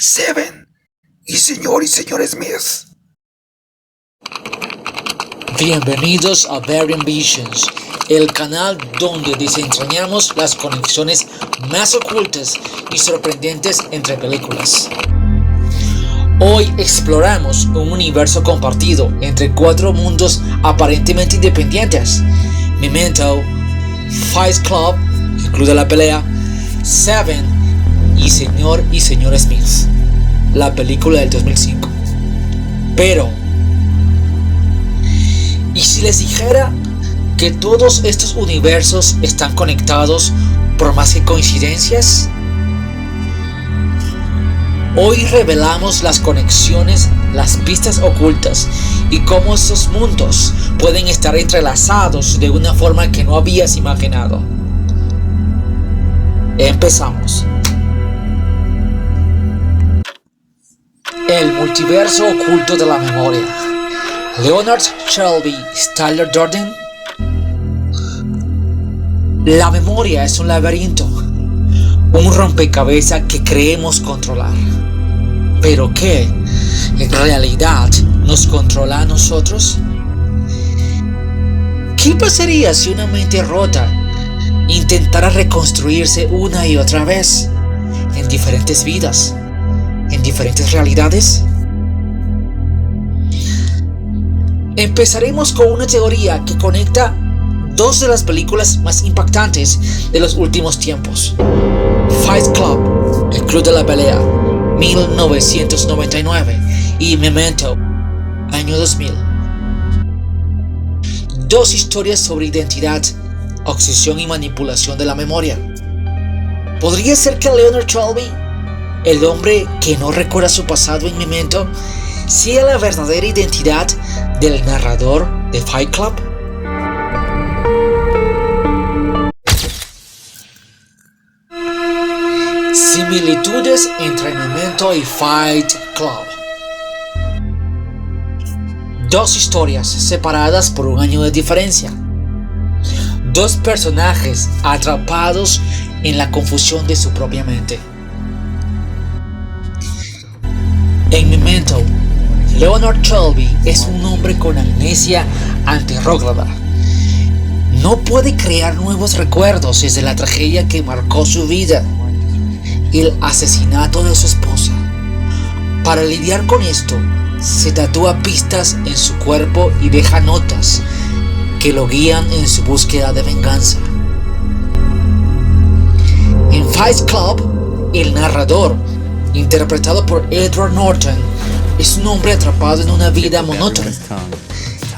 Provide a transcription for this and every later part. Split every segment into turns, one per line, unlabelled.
Seven y señor Smith.
Bienvenidos a Varian Visions, el canal donde desentrañamos las conexiones más ocultas y sorprendentes entre películas. Hoy exploramos un universo compartido entre cuatro mundos aparentemente independientes: Memento, Fight Club, que incluye la pelea, Seven y señor Smith, la película del 2005. Pero, ¿y si les dijera que todos estos universos están conectados por más que coincidencias? Hoy revelamos las conexiones, las pistas ocultas y cómo estos mundos pueden estar entrelazados de una forma que no habías imaginado. Empezamos. El multiverso oculto de la memoria. Leonard Shelby, Tyler Durden. La memoria es un laberinto, un rompecabezas que creemos controlar, pero que en realidad nos controla a nosotros. ¿Qué pasaría si una mente rota intentara reconstruirse una y otra vez en diferentes vidas, en diferentes realidades? Empezaremos con una teoría que conecta dos de las películas más impactantes de los últimos tiempos: Fight Club, el Club de la Pelea, 1999, y Memento, año 2000. Dos historias sobre identidad, obsesión y manipulación de la memoria. ¿Podría ser que Leonard Shelby, el hombre que no recuerda su pasado en Memento, sea la verdadera identidad del narrador de Fight Club? Similitudes entre Memento y Fight Club. Dos historias separadas por un año de diferencia. Dos personajes atrapados en la confusión de su propia mente. En Memento, Leonard Shelby es un hombre con amnesia anterrógrada. No puede crear nuevos recuerdos desde la tragedia que marcó su vida, el asesinato de su esposa. Para lidiar con esto, se tatúa pistas en su cuerpo y deja notas que lo guían en su búsqueda de venganza. En Fight Club, el narrador, interpretado por Edward Norton, es un hombre atrapado en una vida monótona.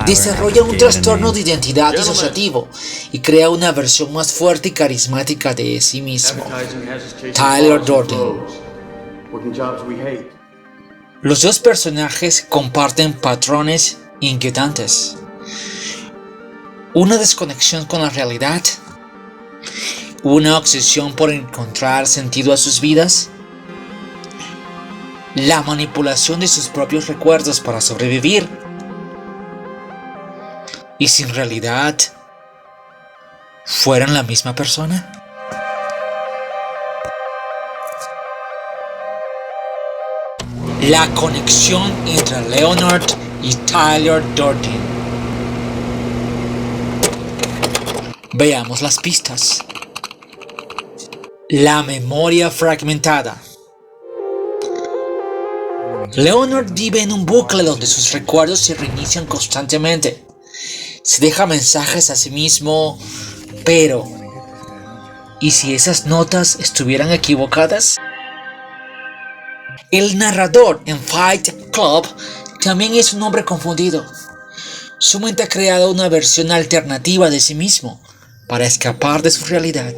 Desarrolla un trastorno de identidad disociativo y crea una versión más fuerte y carismática de sí mismo, Tyler Durden. Los dos personajes comparten patrones inquietantes: una desconexión con la realidad, una obsesión por encontrar sentido a sus vidas, la manipulación de sus propios recuerdos para sobrevivir. ¿Y si en realidad fueran la misma persona? La conexión entre Leonard y Tyler Durden. Veamos las pistas. La memoria fragmentada. Leonard vive en un bucle donde sus recuerdos se reinician constantemente. Se deja mensajes a sí mismo, pero ¿y si esas notas estuvieran equivocadas? El narrador en Fight Club también es un hombre confundido. Su mente ha creado una versión alternativa de sí mismo para escapar de su realidad.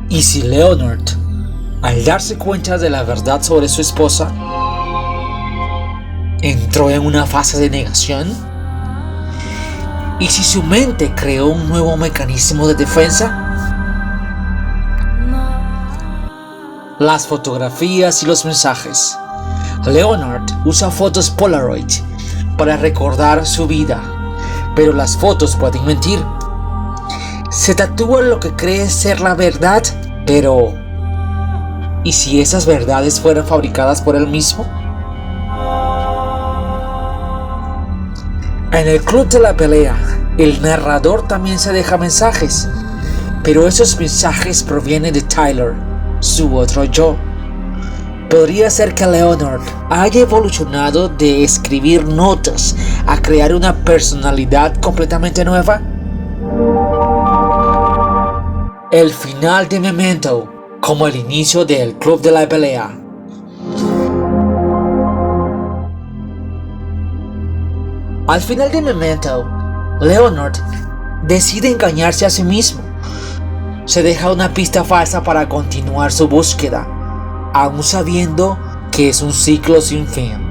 ¿Y si Leonard, al darse cuenta de la verdad sobre su esposa, entró en una fase de negación? ¿Y si su mente creó un nuevo mecanismo de defensa? Las fotografías y los mensajes. Leonard usa fotos Polaroid para recordar su vida, pero las fotos pueden mentir. Se tatúa lo que cree ser la verdad, pero ¿y si esas verdades fueran fabricadas por él mismo? En el club de la pelea, el narrador también se deja mensajes, pero esos mensajes provienen de Tyler, su otro yo. ¿Podría ser que Leonard haya evolucionado de escribir notas a crear una personalidad completamente nueva? El final de Memento, como el inicio del Club de la Pelea. Al final de Memento, Leonard decide engañarse a sí mismo. Se deja una pista falsa para continuar su búsqueda, aún sabiendo que es un ciclo sin fin.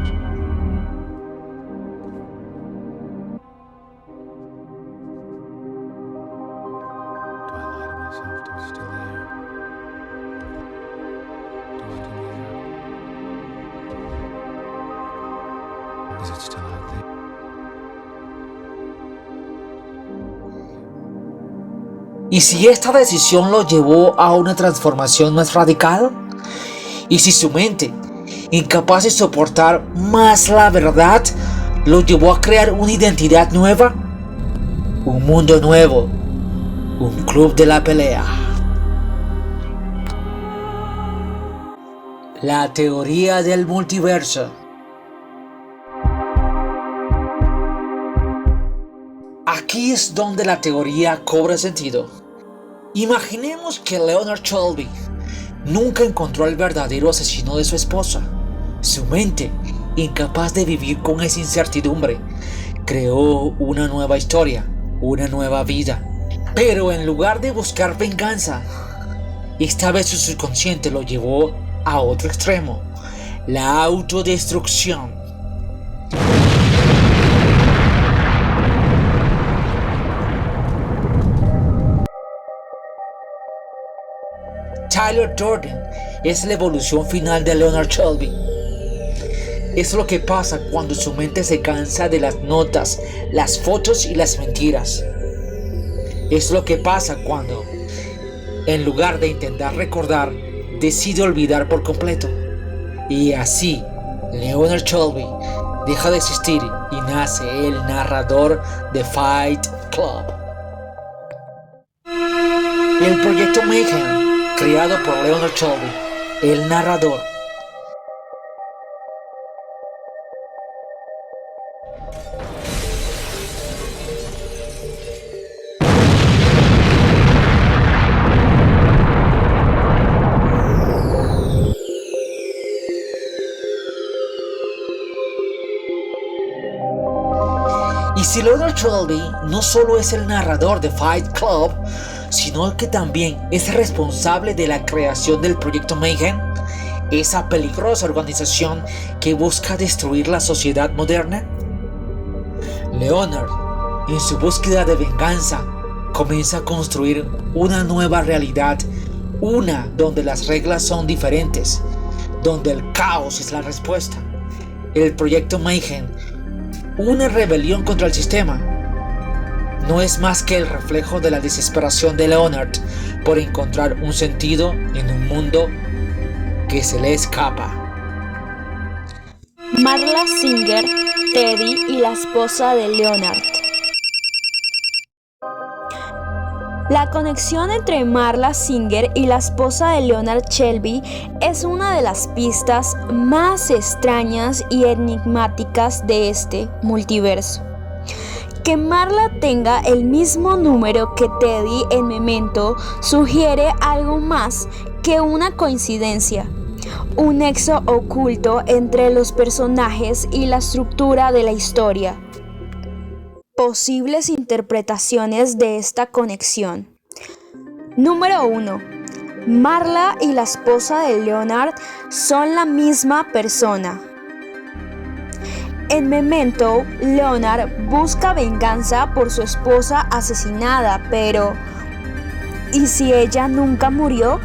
¿Y si esta decisión lo llevó a una transformación más radical? ¿Y si su mente, incapaz de soportar más la verdad, lo llevó a crear una identidad nueva? Un mundo nuevo, un club de la pelea. La teoría del multiverso. Aquí es donde la teoría cobra sentido. Imaginemos que Leonard Shelby nunca encontró al verdadero asesino de su esposa. Su mente, incapaz de vivir con esa incertidumbre, creó una nueva historia, una nueva vida. Pero en lugar de buscar venganza, esta vez su subconsciente lo llevó a otro extremo, la autodestrucción. Tyler Durden es la evolución final de Leonard Shelby. Es lo que pasa cuando su mente se cansa de las notas, las fotos y las mentiras. Es lo que pasa cuando, en lugar de intentar recordar, decide olvidar por completo. Y así, Leonard Shelby deja de existir y nace el narrador de Fight Club. El proyecto Mayhem, creado por Leonard Shelby, el narrador. Y si Leonard Shelby no solo es el narrador de Fight Club, sino que también es responsable de la creación del Proyecto Mayhem, esa peligrosa organización que busca destruir la sociedad moderna. Leonard, en su búsqueda de venganza, comienza a construir una nueva realidad, una donde las reglas son diferentes, donde el caos es la respuesta. El Proyecto Mayhem, una rebelión contra el sistema, no es más que el reflejo de la desesperación de Leonard por encontrar un sentido en un mundo que se le escapa.
Marla Singer, Teddy y la esposa de Leonard. La conexión entre Marla Singer y la esposa de Leonard Shelby es una de las pistas más extrañas y enigmáticas de este multiverso. Que Marla tenga el mismo número que Teddy en Memento sugiere algo más que una coincidencia, un nexo oculto entre los personajes y la estructura de la historia. Posibles interpretaciones de esta conexión. Número 1. Marla y la esposa de Leonard son la misma persona. En Memento, Leonard busca venganza por su esposa asesinada, pero ¿y si ella nunca murió?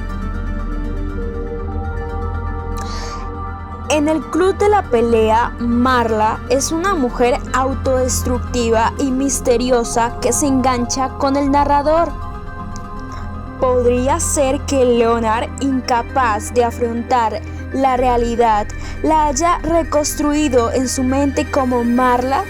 En el club de la pelea, Marla es una mujer autodestructiva y misteriosa que se engancha con el narrador. ¿Podría ser que Leonard, incapaz de afrontar la realidad, la haya reconstruido en su mente como Marla?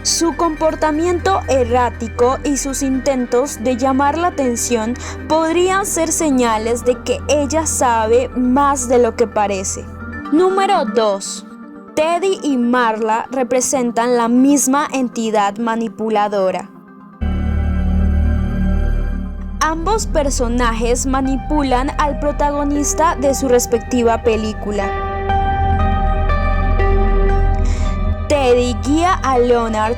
Su comportamiento errático y sus intentos de llamar la atención podrían ser señales de que ella sabe más de lo que parece. Número 2. Teddy y Marla representan la misma entidad manipuladora. Ambos personajes manipulan al protagonista de su respectiva película. Teddy guía a Leonard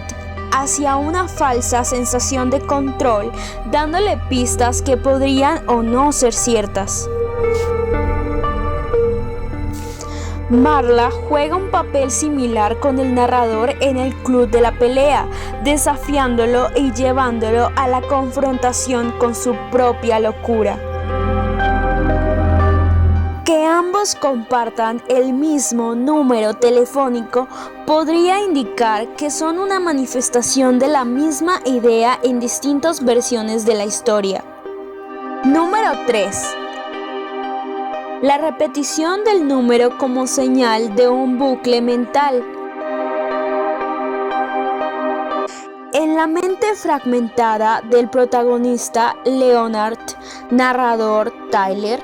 hacia una falsa sensación de control, dándole pistas que podrían o no ser ciertas. Marla juega un papel similar con el narrador en el club de la pelea, desafiándolo y llevándolo a la confrontación con su propia locura. Que ambos compartan el mismo número telefónico podría indicar que son una manifestación de la misma idea en distintas versiones de la historia. Número 3. La repetición del número como señal de un bucle mental. En la mente fragmentada del protagonista Leonard, narrador Tyler,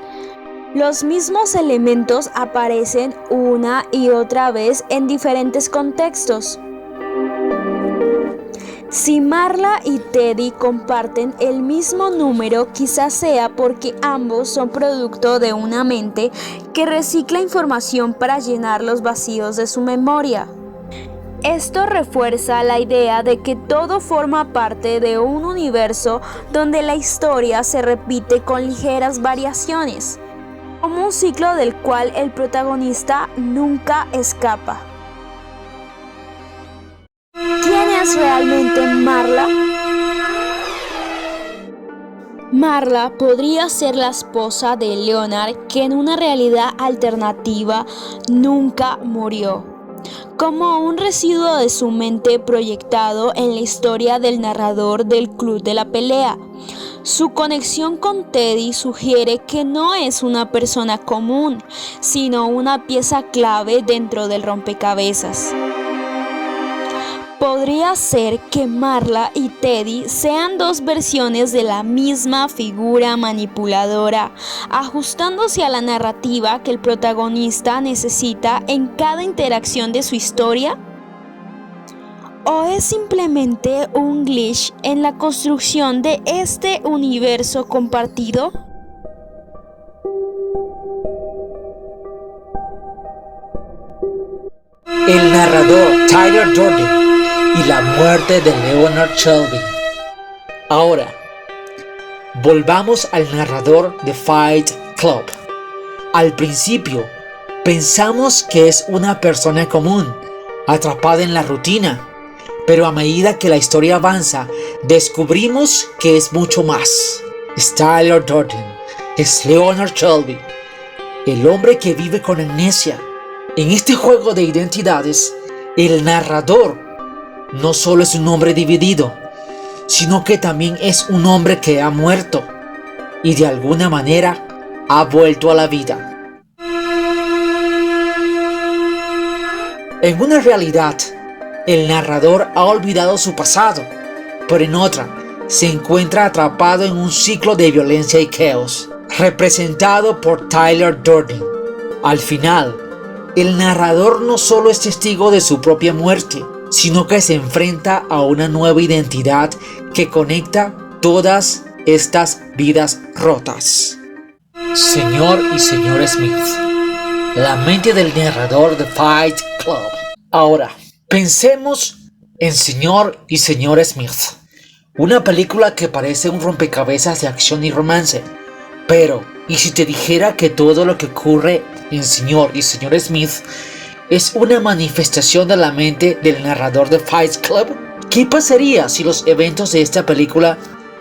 los mismos elementos aparecen una y otra vez en diferentes contextos. Si Marla y Teddy comparten el mismo número, quizás sea porque ambos son producto de una mente que recicla información para llenar los vacíos de su memoria. Esto refuerza la idea de que todo forma parte de un universo donde la historia se repite con ligeras variaciones, como un ciclo del cual el protagonista nunca escapa. ¿Quién es realmente Marla? Marla podría ser la esposa de Leonard, que en una realidad alternativa nunca murió, como un residuo de su mente proyectado en la historia del narrador del club de la pelea. Su conexión con Teddy sugiere que no es una persona común, sino una pieza clave dentro del rompecabezas. Podría ser que Marla y Teddy sean dos versiones de la misma figura manipuladora, ajustándose a la narrativa que el protagonista necesita en cada interacción de su historia. ¿O es simplemente un glitch en la construcción de este universo compartido?
El narrador Tyler Durden y la muerte de Leonard Shelby. Ahora, volvamos al narrador de Fight Club. Al principio, pensamos que es una persona común, atrapada en la rutina, pero a medida que la historia avanza, descubrimos que es mucho más. Es Tyler Durden, es Leonard Shelby, el hombre que vive con amnesia. En este juego de identidades, el narrador no solo es un hombre dividido, sino que también es un hombre que ha muerto y de alguna manera ha vuelto a la vida. En una realidad, el narrador ha olvidado su pasado, pero en otra se encuentra atrapado en un ciclo de violencia y caos, representado por Tyler Durden. Al final, el narrador no solo es testigo de su propia muerte, sino que se enfrenta a una nueva identidad que conecta todas estas vidas rotas. Señor y señor Smith, la mente del narrador de Fight Club. Ahora, pensemos en Señor y señor Smith, una película que parece un rompecabezas de acción y romance. Pero, ¿y si te dijera que todo lo que ocurre en Señor y señor Smith es una manifestación de la mente del narrador de Fight Club? ¿Qué pasaría si los eventos de esta película,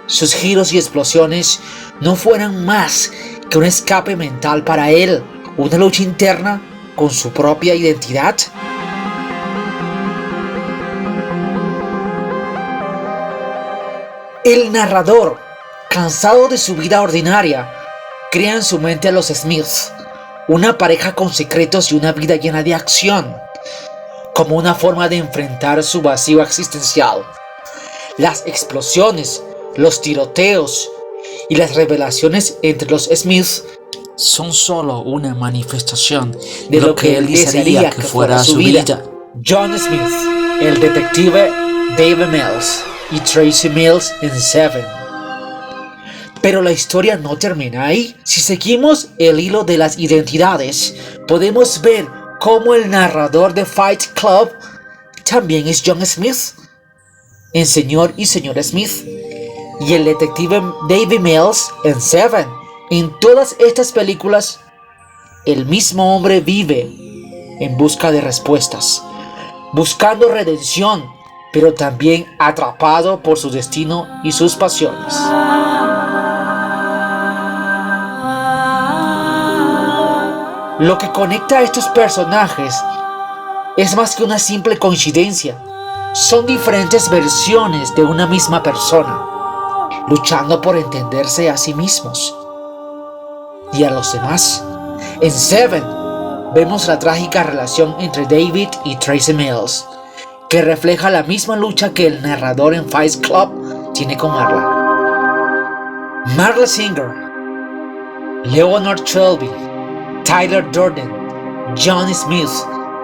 sus giros y explosiones, no fueran más que un escape mental para él, una lucha interna con su propia identidad? El narrador, cansado de su vida ordinaria, crea en su mente a los Smiths, una pareja con secretos y una vida llena de acción, como una forma de enfrentar su vacío existencial. Las explosiones, los tiroteos y las revelaciones entre los Smiths son solo una manifestación de lo que él desearía que fuera su vida. John Smith, el detective David Mills y Tracy Mills en Seven. Pero la historia no termina ahí. Si seguimos el hilo de las identidades, podemos ver cómo el narrador de Fight Club también es John Smith, en Señor y Señora Smith, y el detective David Mills en Seven. En todas estas películas, el mismo hombre vive en busca de respuestas, buscando redención, pero también atrapado por su destino y sus pasiones. Lo que conecta a estos personajes es más que una simple coincidencia. Son diferentes versiones de una misma persona, luchando por entenderse a sí mismos y a los demás. En Seven vemos la trágica relación entre David y Tracy Mills, que refleja la misma lucha que el narrador en Fight Club tiene con Marla. Marla Singer, Leonard Shelby, Tyler Durden, John Smith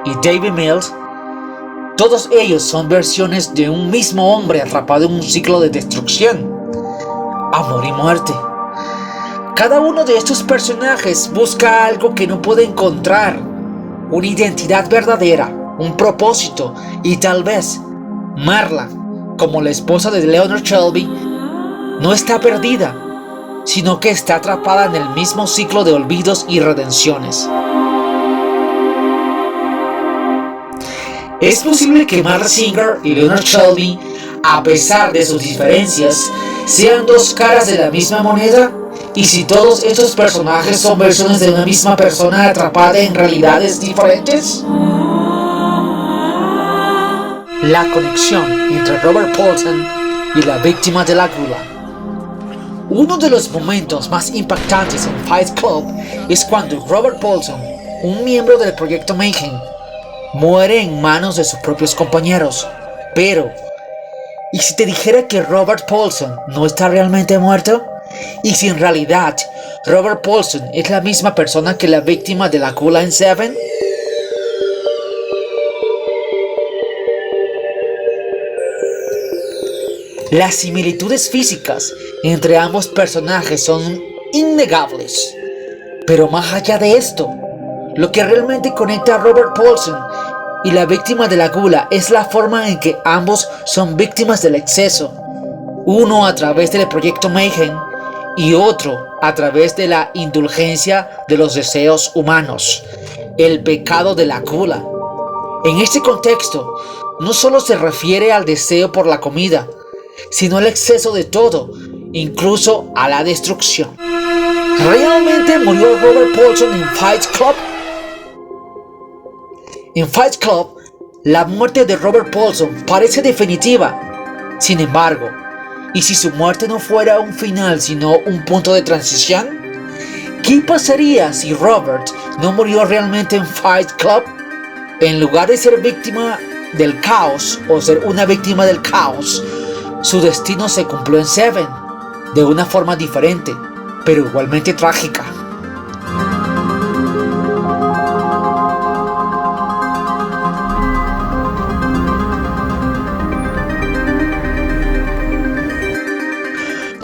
y David Mills, todos ellos son versiones de un mismo hombre atrapado en un ciclo de destrucción, amor y muerte. Cada uno de estos personajes busca algo que no puede encontrar, una identidad verdadera, un propósito, y tal vez Marla, como la esposa de Leonard Shelby, no está perdida, sino que está atrapada en el mismo ciclo de olvidos y redenciones. Es posible que Marla Singer y Leonard Shelby, a pesar de sus diferencias, sean dos caras de la misma moneda. ¿Y si todos estos personajes son versiones de una misma persona atrapada en realidades diferentes? La conexión entre Robert Paulson y la víctima de la gula. Uno de los momentos más impactantes en Fight Club es cuando Robert Paulson, un miembro del Proyecto Mayhem, muere en manos de sus propios compañeros. Pero, ¿y si te dijera que Robert Paulson no está realmente muerto? ¿Y si en realidad Robert Paulson es la misma persona que la víctima de la gula en Seven? Las similitudes físicas entre ambos personajes son innegables. Pero más allá de esto, lo que realmente conecta a Robert Paulson y la víctima de la gula es la forma en que ambos son víctimas del exceso. Uno a través del Proyecto Mayhem y otro a través de la indulgencia de los deseos humanos, el pecado de la gula. En este contexto, no solo se refiere al deseo por la comida, sino al exceso de todo, incluso a la destrucción. ¿Realmente murió Robert Paulson en Fight Club? En Fight Club, la muerte de Robert Paulson parece definitiva. Sin embargo, ¿y si su muerte no fuera un final sino un punto de transición? ¿Qué pasaría si Robert no murió realmente en Fight Club? En lugar de ser víctima del caos o ser una víctima del caos, su destino se cumplió en Seven, de una forma diferente, pero igualmente trágica.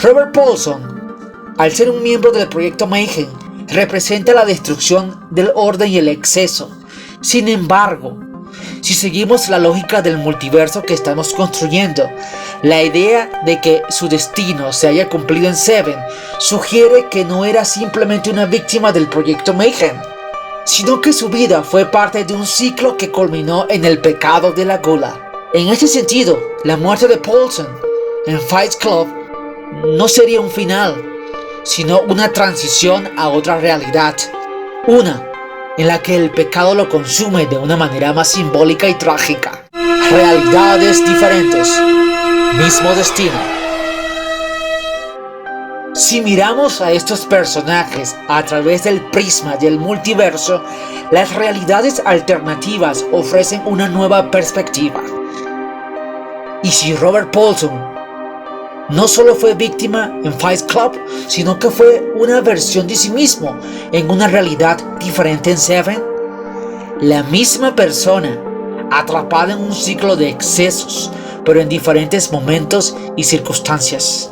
Robert Paulson, al ser un miembro del Proyecto Mayhem, representa la destrucción del orden y el exceso. Sin embargo, si seguimos la lógica del multiverso que estamos construyendo, la idea de que su destino se haya cumplido en Seven sugiere que no era simplemente una víctima del Proyecto Mayhem, sino que su vida fue parte de un ciclo que culminó en el pecado de la gula. En este sentido, la muerte de Paulson en Fight Club no sería un final, sino una transición a otra realidad, una en la que el pecado lo consume de una manera más simbólica y trágica. Realidades diferentes, mismo destino. Si miramos a estos personajes a través del prisma del multiverso, las realidades alternativas ofrecen una nueva perspectiva. Y si Robert Paulson no solo fue víctima en Fight Club, sino que fue una versión de sí mismo en una realidad diferente en Seven, la misma persona atrapada en un ciclo de excesos, pero en diferentes momentos y circunstancias.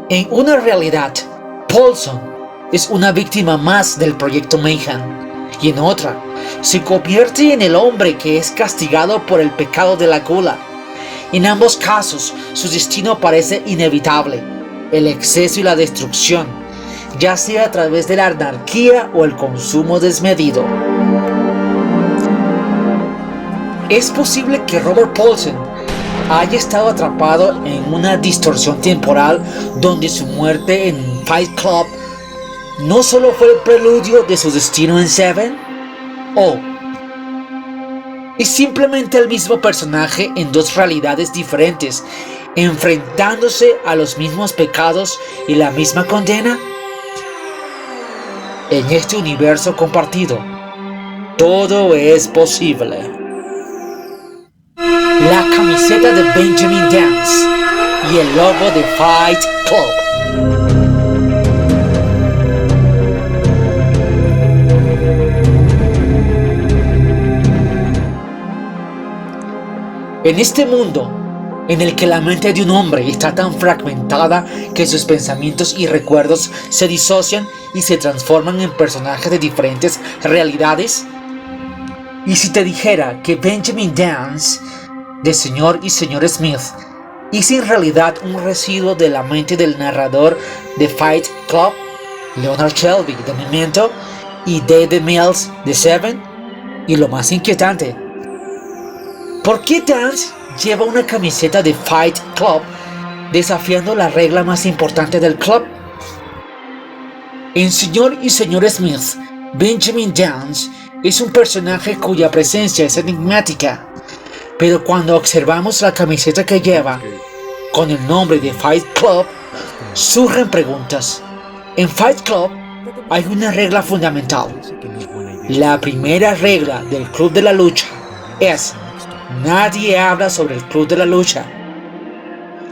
En una realidad, Paulson es una víctima más del Proyecto Mayhem, y en otra, se convierte en el hombre que es castigado por el pecado de la gula. En ambos casos, su destino parece inevitable, el exceso y la destrucción, ya sea a través de la anarquía o el consumo desmedido. Es posible que Robert Paulson haya estado atrapado en una distorsión temporal donde su muerte en Fight Club no solo fue el preludio de su destino en Seven, o es simplemente el mismo personaje en dos realidades diferentes, enfrentándose a los mismos pecados y la misma condena. En este universo compartido, todo es posible. La camiseta de Benjamin Dance y el logo de Fight Club. En este mundo, en el que la mente de un hombre está tan fragmentada que sus pensamientos y recuerdos se disocian y se transforman en personajes de diferentes realidades, y si te dijera que Benjamin Dance, de Señor y Señor Smith, es en realidad un residuo de la mente del narrador de Fight Club, Leonard Shelby de Memento y David Mills de Seven, y lo más inquietante, ¿por qué Dance lleva una camiseta de Fight Club desafiando la regla más importante del club? En Señor y Señor Smith, Benjamin Dance es un personaje cuya presencia es enigmática, pero cuando observamos la camiseta que lleva, con el nombre de Fight Club, surgen preguntas. En Fight Club hay una regla fundamental. La primera regla del Club de la Lucha es: nadie habla sobre el Club de la Lucha.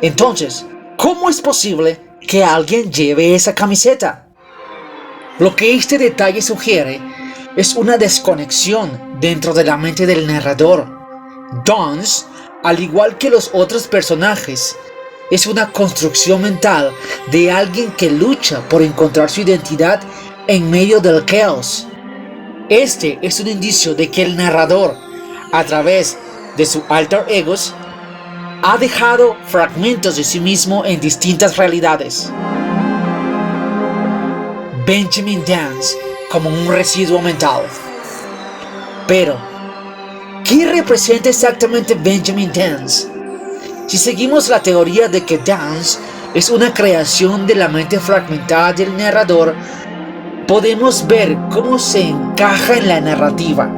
Entonces, ¿cómo es posible que alguien lleve esa camiseta? Lo que este detalle sugiere es una desconexión dentro de la mente del narrador. Dance, al igual que los otros personajes, es una construcción mental de alguien que lucha por encontrar su identidad en medio del caos. Este es un indicio de que el narrador, a través de su alter egos, ha dejado fragmentos de sí mismo en distintas realidades. Benjamin Dance como un residuo mental. Pero, ¿qué representa exactamente Benjamin Dance? Si seguimos la teoría de que Dance es una creación de la mente fragmentada del narrador, podemos ver cómo se encaja en la narrativa.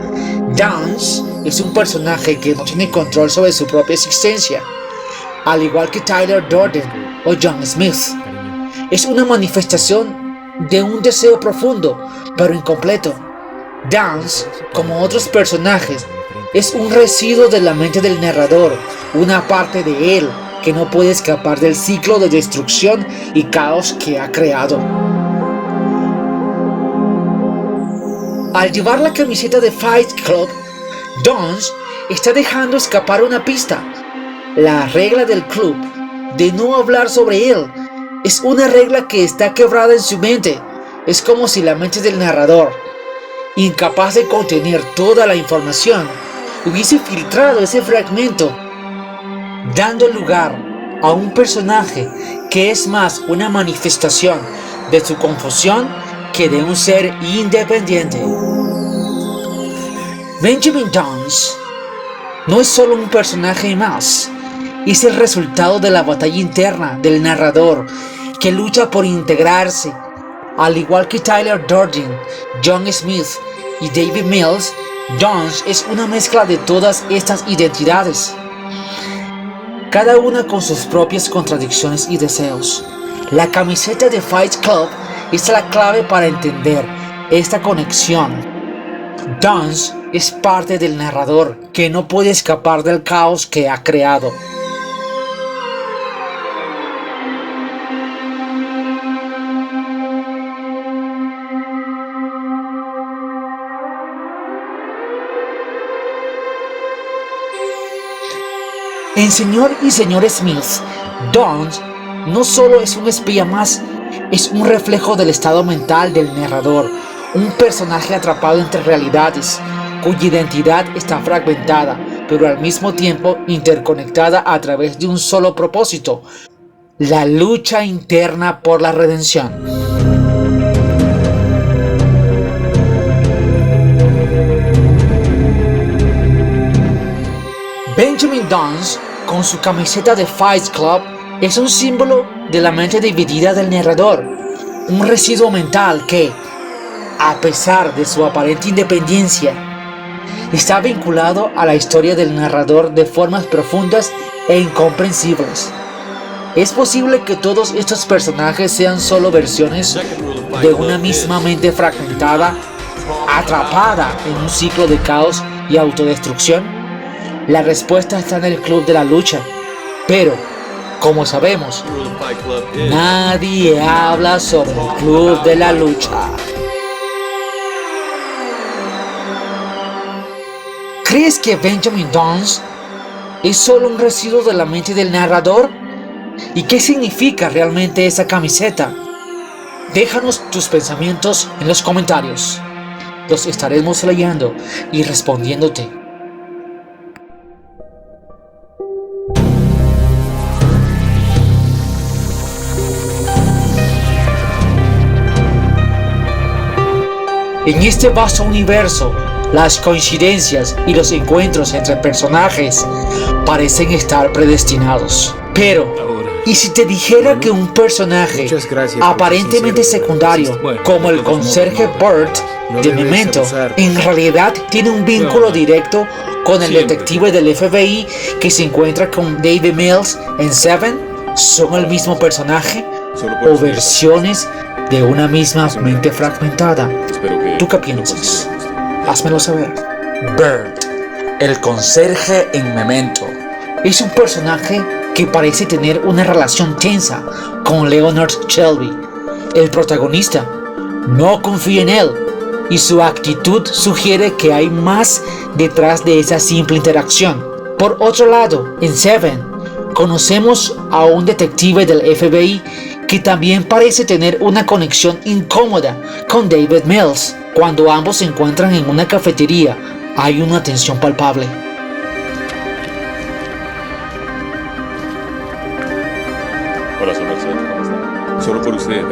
Dance es un personaje que no tiene control sobre su propia existencia, al igual que Tyler Durden o John Smith. Es una manifestación de un deseo profundo, pero incompleto. Dance, como otros personajes, es un residuo de la mente del narrador, una parte de él que no puede escapar del ciclo de destrucción y caos que ha creado. Al llevar la camiseta de Fight Club, Dance está dejando escapar una pista. La regla del club de no hablar sobre él es una regla que está quebrada en su mente. Es como si la mente del narrador, incapaz de contener toda la información, hubiese filtrado ese fragmento, dando lugar a un personaje que es más una manifestación de su confusión que de un ser independiente. Benjamin Dance no es solo un personaje más, es el resultado de la batalla interna del narrador que lucha por integrarse. Al igual que Tyler Durden, John Smith y David Mills, Dance es una mezcla de todas estas identidades. cada una con sus propias contradicciones y deseos. La camiseta de Fight Club es la clave para entender esta conexión. Dance es parte del narrador que no puede escapar del caos que ha creado. En Señor y Señor Smith, Dance no solo es un espía más, es un reflejo del estado mental del narrador, un personaje atrapado entre realidades, cuya identidad está fragmentada, pero al mismo tiempo interconectada a través de un solo propósito: la lucha interna por la redención. Benjamin Dance, con su camiseta de Fight Club, es un símbolo de la mente dividida del narrador, un residuo mental que, a pesar de su aparente independencia, está vinculado a la historia del narrador de formas profundas e incomprensibles. Es posible que todos estos personajes sean solo versiones de una misma mente fragmentada, atrapada en un ciclo de caos y autodestrucción. La respuesta está en el Club de la Lucha, pero, como sabemos, nadie habla sobre el Club de la Lucha. ¿Crees que Benjamin Dance es solo un residuo de la mente del narrador? ¿Y qué significa realmente esa camiseta? Déjanos tus pensamientos en los comentarios. Los estaremos leyendo y respondiéndote. En este vasto universo, las coincidencias y los encuentros entre personajes parecen estar predestinados. Pero, ¿y si te dijera que un personaje aparentemente secundario, como el conserje Burt de Memento, en realidad tiene un vínculo directo con el detective del FBI que se encuentra con David Mills en Seven? ¿Son el mismo personaje o versiones de una misma mente fragmentada? ¿Tú qué piensas? Házmelo saber. Burt, el conserje en Memento, es un personaje que parece tener una relación tensa con Leonard Shelby. El protagonista no confía en él y su actitud sugiere que hay más detrás de esa simple interacción. Por otro lado, en Seven, conocemos a un detective del FBI que también parece tener una conexión incómoda con David Mills. Cuando ambos se encuentran en una cafetería, hay una tensión palpable.
Hola, su merced, ¿cómo está? Solo por usted.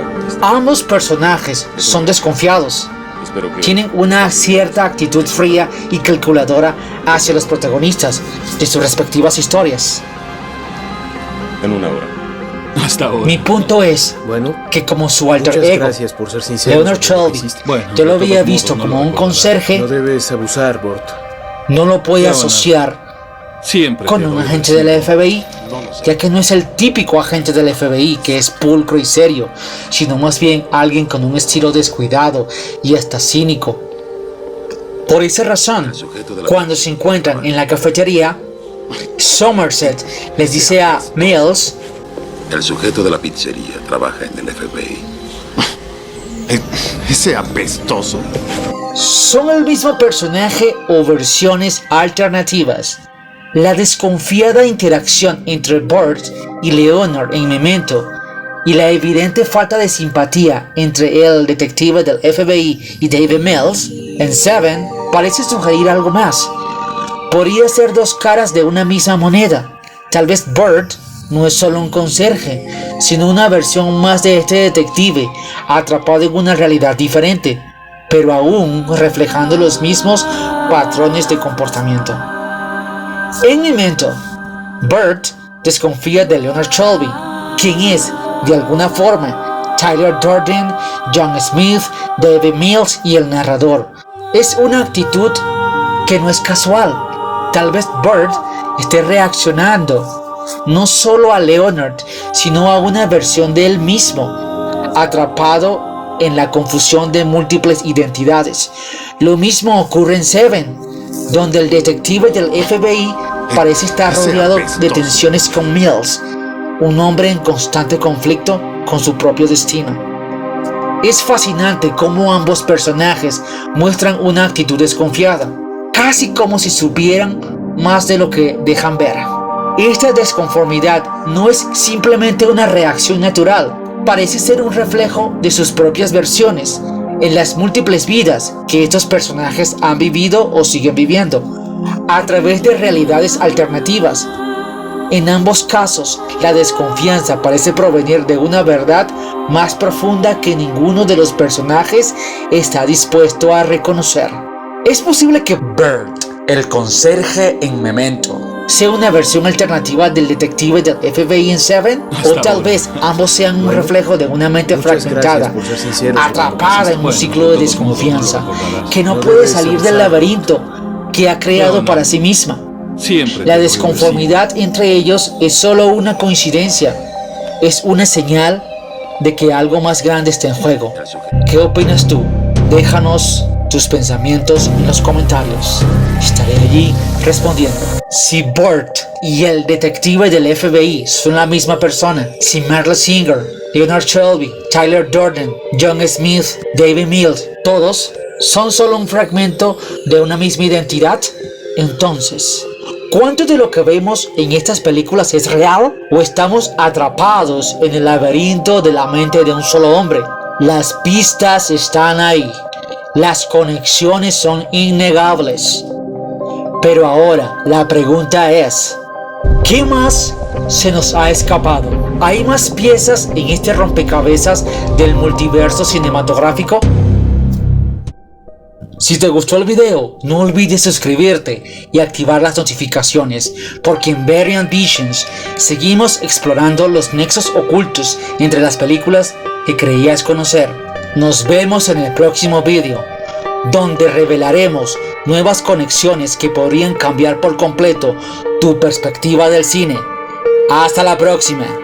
Ambos personajes son desconfiados.
Espero que...
Tienen una cierta actitud fría y calculadora hacia los protagonistas de sus respectivas historias.
En una hora.
Hasta ahora.
Mi punto es que como su alter
muchas
ego,
gracias por ser sincero.
Leonard Shelby, yo lo había visto como un conserje,
No debes abusar, Burt.
no lo puede
Leonard,
asociar
Siempre
con un agente del FBI, ya que no es el típico agente del FBI que es pulcro y serio, sino más bien alguien con un estilo descuidado y hasta cínico. Por esa razón, cuando se encuentran en la cafetería, Somerset les dice a Mills:
El sujeto de la pizzería trabaja en el FBI.
Ese apestoso.
son el mismo personaje o versiones alternativas. La desconfiada interacción entre Burt y Leonard en Memento y la evidente falta de simpatía entre el detective del FBI y David Mills en Seven parece sugerir algo más. Podría ser dos caras de una misma moneda. Tal vez Burt no es solo un conserje, sino una versión más de este detective, atrapado en una realidad diferente, pero aún reflejando los mismos patrones de comportamiento. En Memento, Burt desconfía de Leonard Shelby, quien es, de alguna forma, Tyler Durden, John Smith, David Mills y el narrador. Es una actitud que no es casual. Tal vez Burt esté reaccionando no solo a Leonard, sino a una versión de él mismo, atrapado en la confusión de múltiples identidades. Lo mismo ocurre en Seven, donde el detective del FBI parece estar rodeado de tensiones con Mills, un hombre en constante conflicto con su propio destino. Es fascinante cómo ambos personajes muestran una actitud desconfiada, casi como si supieran más de lo que dejan ver. Esta desconformidad no es simplemente una reacción natural, parece ser un reflejo de sus propias versiones en las múltiples vidas que estos personajes han vivido o siguen viviendo, a través de realidades alternativas. En ambos casos, la desconfianza parece provenir de una verdad más profunda que ninguno de los personajes está dispuesto a reconocer. Es posible que Burt, el conserje en Memento, sea una versión alternativa del detective del FBI en Seven, o tal vez ambos sean un reflejo de una mente fragmentada, atrapada en un ciclo de desconfianza, que no puede salir del laberinto que ha creado para sí misma. La desconformidad entre ellos es solo una coincidencia, es una señal de que algo más grande está en juego. ¿Qué opinas tú? Déjanos tus pensamientos en los comentarios. Estaré allí respondiendo. Si Burt y el detective del FBI son la misma persona, si Marla Singer, Leonard Shelby, Tyler Durden, John Smith, David Mills, todos son solo un fragmento de una misma identidad, entonces, ¿cuánto de lo que vemos en estas películas es real o estamos atrapados en el laberinto de la mente de un solo hombre? Las pistas están ahí, las conexiones son innegables. Pero ahora la pregunta es, ¿qué más se nos ha escapado? ¿Hay más piezas en este rompecabezas del multiverso cinematográfico? Si te gustó el video, no olvides suscribirte y activar las notificaciones, porque en Variant Visions seguimos explorando los nexos ocultos entre las películas que creías conocer. Nos vemos en el próximo video, donde revelaremos nuevas conexiones que podrían cambiar por completo tu perspectiva del cine. Hasta la próxima.